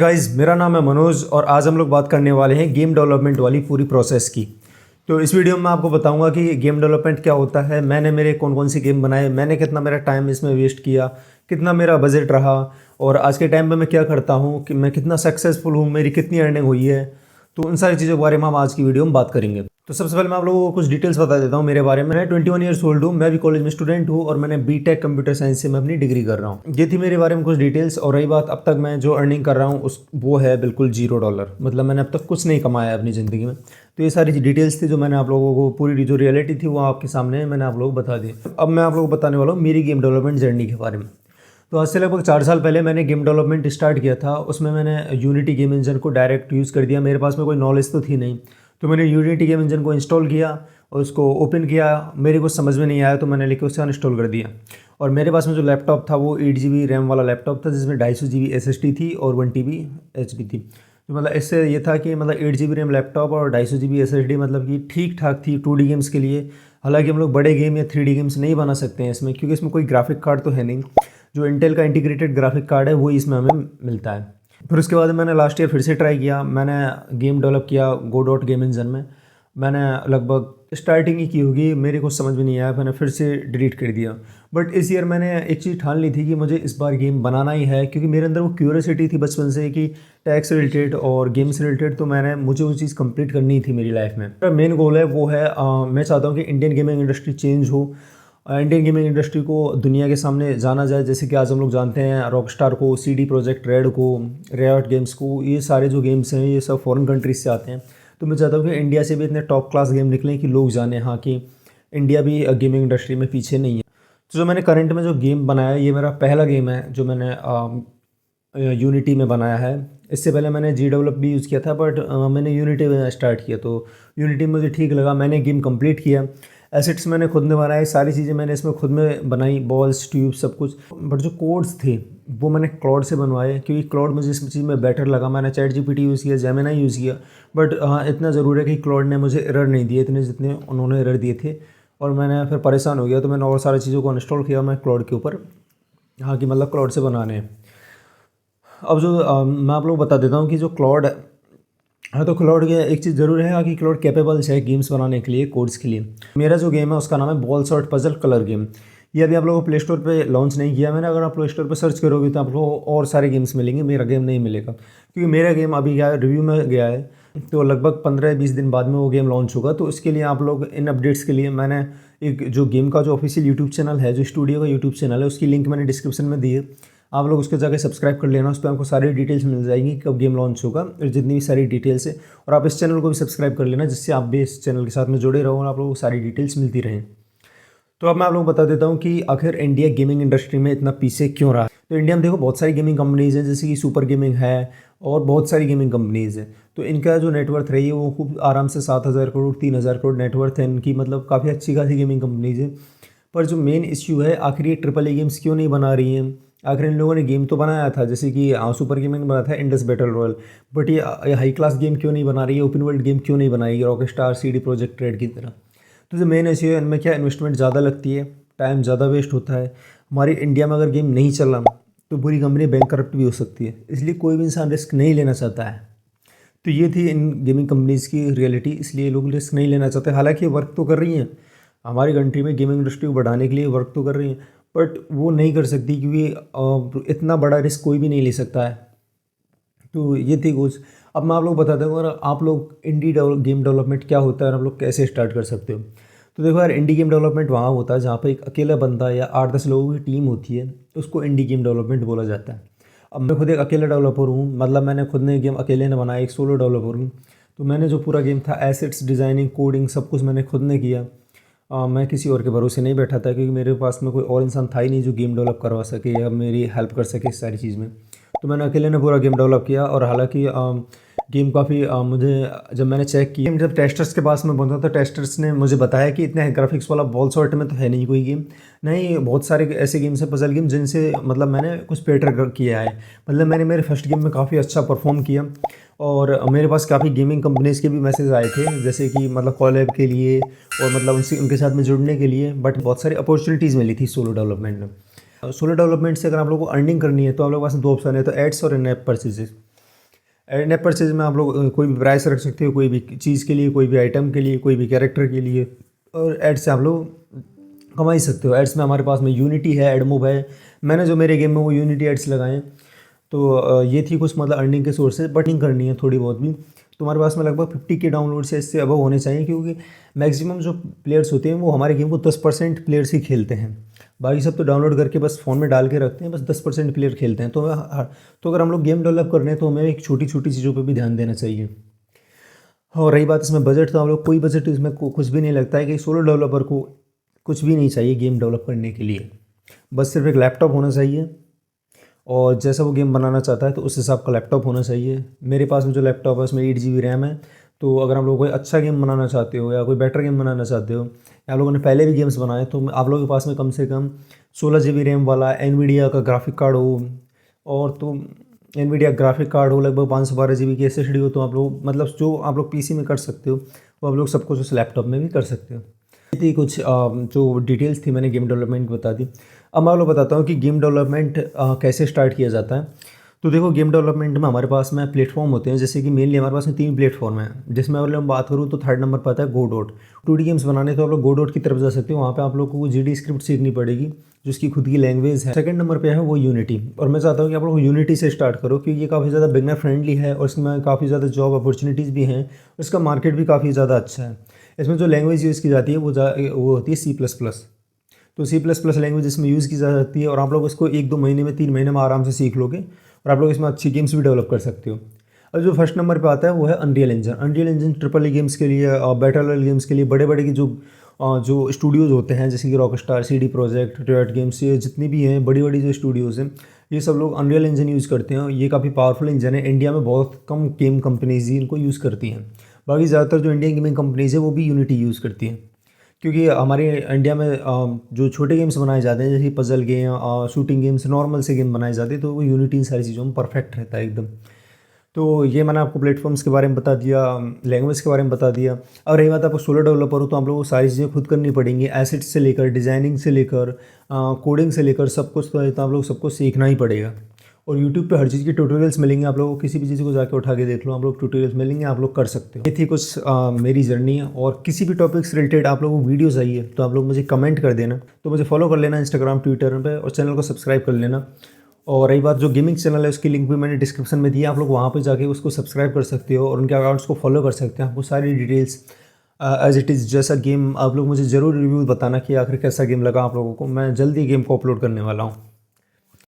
Guys, मेरा नाम है मनोज और आज हम लोग बात करने वाले हैं गेम डेवलपमेंट वाली पूरी प्रोसेस की। तो इस वीडियो में आपको बताऊंगा कि गेम डेवलपमेंट क्या होता है, मैंने मेरे कौन कौन सी गेम बनाए, मैंने कितना मेरा टाइम इसमें वेस्ट किया, कितना मेरा बजट रहा और आज के टाइम पे मैं क्या करता हूँ, कि मैं कितना सक्सेसफुल हूँ, मेरी कितनी अर्निंग हुई है। तो उन सारी चीज़ों के बारे में हम आज की वीडियो में बात करेंगे। तो सबसे पहले मैं आप लोगों को कुछ डिटेल्स बता देता हूँ मेरे बारे में। मैं 21 ईयर्स ओल्ड हूँ, मैं भी कॉलेज में स्टूडेंट हूँ और मैंने बीटेक कंप्यूटर साइंस से मैं अपनी डिग्री कर रहा हूँ। ये थी मेरे बारे में कुछ डिटेल्स। और रही बात अब तक मैं जो अर्निंग कर रहा हूँ वो है बिल्कुल $0। मतलब मैंने अब तक कुछ नहीं कमाया अपनी ज़िंदगी में। तो ये सारी डिटेल्स थी जो मैंने आप लोगों को, पूरी जो रियलिटी थी वो आपके सामने मैंने आप लोगों को बता दी। अब मैं आप लोगों को बताने वाला हूँ मेरी गेम डेवलपमेंट जर्नी के बारे में। तो आज से लगभग 4 साल पहले मैंने गेम डेवलपमेंट स्टार्ट किया था। उसमें मैंने यूनिटी गेम इंजन को डायरेक्ट यूज़ कर दिया। मेरे पास में कोई नॉलेज तो थी नहीं, तो मैंने यूनिटी गेम इंजन को इंस्टॉल किया और उसको ओपन किया। मेरे को समझ में नहीं आया तो मैंने लेकर उसे अनइंस्टॉल कर दिया। और मेरे पास में जो लैपटॉप था वो 8 GB रैम वाला लैपटॉप था, जिसमें 250 GB SSD थी और 1 TB HB थी। तो मतलब इससे ये था कि मतलब 8 GB रैम लैपटॉप और 250 GB SSD मतलब कि ठीक ठाक थी 2D गेम्स के लिए। हालांकि हम लोग बड़े गेम या 3D गेम्स नहीं बना सकते हैं इसमें, क्योंकि इसमें कोई ग्राफिक कार्ड तो है नहीं। जो इंटेल का इंटीग्रेटेड ग्राफिक कार्ड है वही इसमें हमें मिलता है। फिर उसके बाद मैंने लास्ट ईयर फिर से ट्राई किया। मैंने गेम डेवलप किया Godot गेम इंजन में। मैंने लगभग स्टार्टिंग ही की होगी, मेरे को समझ में नहीं आया, मैंने फिर से डिलीट कर दिया। बट इस ईयर मैंने एक चीज़ ठान ली थी कि मुझे इस बार गेम बनाना ही है, क्योंकि मेरे अंदर वो क्यूरियोसिटी थी बचपन से कि टैक्स से रिलेटेड और गेम से रिलेटेड। तो मुझे वो चीज़ कंप्लीट करनी थी मेरी लाइफ में। मेरा मेन गोल है वो है मैं चाहता हूँ कि इंडियन गेमिंग इंडस्ट्री चेंज हो, इंडियन गेमिंग इंडस्ट्री को दुनिया के सामने जाना जाए। जैसे कि आज हम लोग जानते हैं रॉकस्टार को, CD प्रोजेक्ट रेड को, रियॉट गेम्स को, ये सारे जो गेम्स हैं ये सब फॉरेन कंट्रीज से आते हैं। तो मैं चाहता हूँ कि इंडिया से भी इतने टॉप क्लास गेम निकलें कि लोग जाने हाँ कि इंडिया भी गेमिंग इंडस्ट्री में पीछे नहीं है। तो जो मैंने करंट में जो गेम बनाया ये मेरा पहला गेम है जो मैंने यूनिटी में बनाया है। इससे पहले मैंने GDevelop भी यूज़ किया था, बट मैंने यूनिटी में स्टार्ट किया। तो यूनिटी में मुझे ठीक लगा, मैंने गेम कंप्लीट किया। एसेट्स मैंने खुद ने बनाए, सारी चीज़ें मैंने इसमें खुद में बनाई, बॉल्स ट्यूब सब कुछ। बट जो कोड्स थे वो मैंने क्लाउड से बनवाए, क्योंकि क्लाउड मुझे इस चीज़ में बेटर लगा। मैंने ChatGPT यूज़ किया, जेमिनी यूज़ किया, बट हाँ इतना ज़रूर है कि क्लाउड ने मुझे एरर नहीं दिए इतने जितने उन्होंने एरर दिए थे। और मैंने फिर परेशान हो गया, तो मैंने और सारी चीज़ों को इंस्टॉल किया मैं क्लाउड के ऊपर, हाँ कि मतलब क्लाउड से बनाने हैं। अब जो मैं आप लोग बता देता हूँ कि जो क्लाउड है, हाँ तो क्लाउड के एक चीज़ ज़रूर है कि क्लाउड कैपेबल है गेम्स बनाने के लिए, कोड्स के लिए। मेरा जो गेम है उसका नाम है ball shot puzzle colour game. ये अभी आप लोगों को प्ले स्टोर पे लॉन्च नहीं किया मैंने। अगर आप प्ले स्टोर पे सर्च करोगे तो आप लोगों को और सारे गेम्स मिलेंगे, मेरा गेम नहीं मिलेगा, क्योंकि मेरा गेम अभी क्या रिव्यू में गया है। तो लगभग 15-20 दिन बाद में वो गेम लॉन्च होगा। तो इसके लिए आप लोग इन अपडेट्स के लिए मैंने एक जो गेम का जो ऑफिशियल यूट्यूब चैनल है, जो स्टूडियो का यूट्यूब चैनल है, उसकी लिंक मैंने डिस्क्रिप्शन में दी है। आप लोग उसको जाकर सब्सक्राइब कर लेना, उस पर आपको सारी डिटेल्स मिल जाएंगी कब गेम लॉन्च होगा और जितनी भी सारी डिटेल्स है। और आप इस चैनल को भी सब्सक्राइब कर लेना, जिससे आप भी इस चैनल के साथ में जुड़े रहो और आप लोगों को सारी डिटेल्स मिलती रहें। तो अब मैं आप लोगों को बता देता हूँ कि आखिर इंडिया गेमिंग इंडस्ट्री में इतना पीछे क्यों रहा। तो इंडिया में देखो बहुत सारी गेमिंग कंपनीज़ हैं, जैसे कि सुपर गेमिंग है और बहुत सारी गेमिंग कंपनीज़ हैं। तो इनका जो नेटवर्थ रही है वो खूब आराम से 7,000 करोड़ 3,000 करोड़ नेटवर्थ है इनकी, मतलब काफ़ी अच्छी खासी गेमिंग कंपनीज़ है। पर जो मेन इश्यू है, आखिर ये AAA गेम्स क्यों नहीं बना रही हैं। आखिर इन लोगों ने गेम तो बनाया था, जैसे कि सुपर गेमिंग ने बनाया था इंडस बैटल रॉयल, बट ये हाई क्लास गेम क्यों नहीं बना रही है, ओपन वर्ल्ड गेम क्यों नहीं बनाएगी रॉकस्टार CD प्रोजेक्ट रेड की तरह। तो जो मेन इश्यू है इनमें क्या, इन्वेस्टमेंट ज़्यादा लगती है, टाइम ज़्यादा वेस्ट होता है। हमारी इंडिया में अगर गेम नहीं चला तो पूरी कंपनी बैंकरप्ट भी हो सकती है, इसलिए कोई भी इंसान रिस्क नहीं लेना चाहता है। तो ये थी इन गेमिंग कंपनीज़ की रियलिटी, इसलिए लोग रिस्क नहीं लेना चाहते। हालांकि वर्क तो कर रही हैं हमारी कंट्री में, गेमिंग इंडस्ट्री को बढ़ाने के लिए वर्क तो कर रही हैं, बट वो नहीं कर सकती क्योंकि इतना बड़ा रिस्क कोई भी नहीं ले सकता है। तो ये थी कुछ। अब मैं आप लोग बताता हूँ अगर आप लोग इंडी गेम डेवलपमेंट क्या होता है और आप लोग कैसे स्टार्ट कर सकते हो। तो देखो यार, इंडी गेम डेवलपमेंट वहाँ होता है जहाँ पर एक अकेला बंदा या 8-10 लोगों की टीम होती है, उसको इंडी गेम डेवलपमेंट बोला जाता है। अब मैं खुद एक अकेला डेवलपर हूँ, मतलब मैंने खुद ने गेम अकेले ने बनाया, एक सोलो डेवलपर हूँ। तो मैंने जो पूरा गेम था, एसेट्स डिज़ाइनिंग कोडिंग सब कुछ मैंने खुद ने किया। मैं किसी और के भरोसे नहीं बैठा था, क्योंकि मेरे पास में कोई और इंसान था ही नहीं जो गेम डेवलप करवा सके या मेरी हेल्प कर सके इस सारी चीज़ में। तो मैंने अकेले ने पूरा गेम डेवलप किया। और हालांकि गेम काफ़ी मुझे, जब मैंने चेक किया, जब टेस्टर्स के पास में पहुंचा तो टेस्टर्स ने मुझे बताया कि इतने ग्राफिक्स वाला बॉल शॉट में तो है नहीं कोई गेम। नहीं, बहुत सारे ऐसे गेम्स हैं, पजल गेम, जिनसे मतलब मैंने कुछ बेटर किया है। मतलब मैंने मेरे फर्स्ट गेम में काफ़ी अच्छा परफॉर्म किया। और मेरे पास काफ़ी गेमिंग कंपनीज़ के भी मैसेज आए थे, जैसे कि मतलब कॉलैब के लिए और मतलब उनके साथ में जुड़ने के लिए। बट बहुत सारी अपॉर्चुनिटीज़ मिली थी सोलो डेवलपमेंट में। सोलो डेवलपमेंट से अगर आप लोगों को अर्निंग करनी है तो आप लोगों के पास 2 ऑप्शन है, तो एड्स और इन ऐप परचेजेस। इन ऐप परचेज में आप लोग कोई भी प्राइस रख सकते हो, कोई भी चीज़ के लिए, कोई भी आइटम के लिए, कोई भी कैरेक्टर के लिए, और ऐड से आप लोग कमा ही सकते हो। एड्स में हमारे पास में यूनिटी है, एडमोब है। मैंने जो मेरे गेम में वो यूनिटी एड्स लगाए हैं। तो ये थी कुछ मतलब अर्निंग के सोर्सेज, बटिंग करनी है थोड़ी बहुत भी। तुम्हारे पास में लगभग 50 के डाउनलोड से इससे अबव होने चाहिए, क्योंकि मैक्सिमम जो प्लेयर्स होते हैं वो हमारे गेम को 10% प्लेयर्स ही खेलते हैं। बाकी सब तो डाउनलोड करके बस फ़ोन में डाल के रखते हैं, बस 10% प्लेयर खेलते हैं। तो अगर हम लोग गेम डेवलप कर रहे हैं तो हमें एक छोटी छोटी चीज़ों पर भी ध्यान देना चाहिए। और रही बात इसमें बजट, तो हम लोग कोई बजट इसमें कुछ भी नहीं लगता है कि सोलो डेवलपर को कुछ भी नहीं चाहिए गेम डेवलप करने के लिए। बस सिर्फ एक लैपटॉप होना चाहिए, और जैसा वो गेम बनाना चाहता है तो उस हिसाब का लैपटॉप होना चाहिए। मेरे पास में जो लैपटॉप है उसमें 8 GB रैम है। तो अगर हम लोग कोई अच्छा गेम बनाना चाहते हो या कोई बेटर गेम बनाना चाहते हो, या आप लोगों ने पहले भी गेम्स बनाए, तो आप लोगों के पास में कम से कम 16 GB रैम वाला एनवीडिया का ग्राफिक कार्ड हो, और तो एनवीडिया ग्राफिक कार्ड हो, लगभग 512 GB की SSD हो, तो आप लोग मतलब जो आप लोग PC में कर सकते हो वो आप लोग सब कुछ उस लैपटॉप में भी कर सकते हो। ये थी कुछ जो डिटेल्स थी, मैंने गेम डेवलपमेंट की बता दी। अब मैं आप लोग बताता हूँ कि गेम डेवलपमेंट कैसे स्टार्ट किया जाता है। तो देखो, गेम डेवलपमेंट में हमारे पास में प्लेटफॉर्म होते हैं, जैसे कि मेनली हमारे पास में 3 प्लेटफॉर्म हैं, जिसमें अगर मैं बात करूँ तो थर्ड नंबर पर आता है गोडोट। 2D गेम्स बनाने तो आप लोग गोडोट की तरफ जा सकते हो। वहाँ पे आप लोग को GD स्क्रिप्ट सीखनी पड़ेगी, जो उसकी खुद की लैंग्वेज है। सेकंड नंबर पे है वो यूनिटी, और मैं चाहता हूँ कि आप लोग यूनिटी से स्टार्ट करो, क्योंकि ये काफ़ी ज़्यादा बिगनर फ्रेंडली है और इसमें काफ़ी ज़्यादा जॉब अपॉर्चुनिटीज़ भी हैं। इसका मार्केट भी काफ़ी ज़्यादा अच्छा है। इसमें जो लैंग्वेज यूज़ की जाती है वो होती है C++। तो C++ लैंग्वेज इसमें यूज़ की जा सकती है, और आप लोग इसको 1-2 महीने में, 3 महीने में आराम से सीख लोगे, और आप लोग इसमें अच्छी गेम्स भी डेवलप कर सकते हो। और जो फर्स्ट नंबर पे आता है वो है unreal engine. Unreal engine AAA games के लिए, बैटल रॉयल गेम्स के लिए, बड़े बड़े की जो स्टूडियोज़ होते हैं, जैसे कि Rockstar, CD project, Riot games, ये जितनी भी हैं बड़ी बड़ी जो स्टूडियोज़ हैं, ये सब लोग अनरियल इंजन यूज़ करते हैं। ये काफ़ी पावरफुल इंजन है। इंडिया में बहुत कम गेम कंपनीज ही इनको यूज़ करती हैं। बाकी ज़्यादातर जो इंडियन गेमिंग कंपनीज है वो भी यूनिटी यूज़ करती हैं, क्योंकि हमारे इंडिया में जो छोटे गेम्स बनाए जाते हैं, जैसे puzzle game, shooting games, normal से गेम बनाए जाते हैं, तो वो यूनिटी इन सारी चीज़ों में परफेक्ट रहता है एकदम। तो ये मैंने आपको प्लेटफॉर्म्स के बारे में बता दिया, लैंग्वेज के बारे में बता दिया। और रही बात, आपको सोलो डेवलपर हो तो आप लोगों को सारी चीज़ें खुद करनी पड़ेंगी, एसेट्स से लेकर, डिज़ाइनिंग से लेकर, कोडिंग से लेकर, सब कुछ तो आप लोग सबको सीखना ही पड़ेगा। और यूट्यूब पे हर चीज़ की ट्यूटोरियल्स मिलेंगे, आप लोगों को किसी भी चीज़ को जाके उठा के देख लो, आप लोग ट्यूटोरियल्स मिलेंगे, आप लोग कर सकते हो। ये थी कुछ मेरी जर्नी है। और किसी भी टॉपिक से रिलेटेड आप लोगों को वीडियो चाहिए तो आप लोग मुझे कमेंट कर देना। तो मुझे फॉलो कर लेना इंस्टाग्राम, ट्विटर पे, और चैनल को सब्सक्राइब कर लेना। और रही बात, जो गेमिंग चैनल है उसकी लिंक भी मैंने डिस्क्रिप्शन में दी है, आप लोग वहाँ पे जाके उसको सब्सक्राइब कर सकते हो और उनके अकाउंट्स को फॉलो कर सकते हैं। आपको सारी डिटेल्स एज इट इज़ जैसा गेम, आप लोग मुझे ज़रूर रिव्यू बताना कि आखिर कैसा गेम लगा आप लोगों को। मैं जल्दी गेम को अपलोड करने वाला हूँ।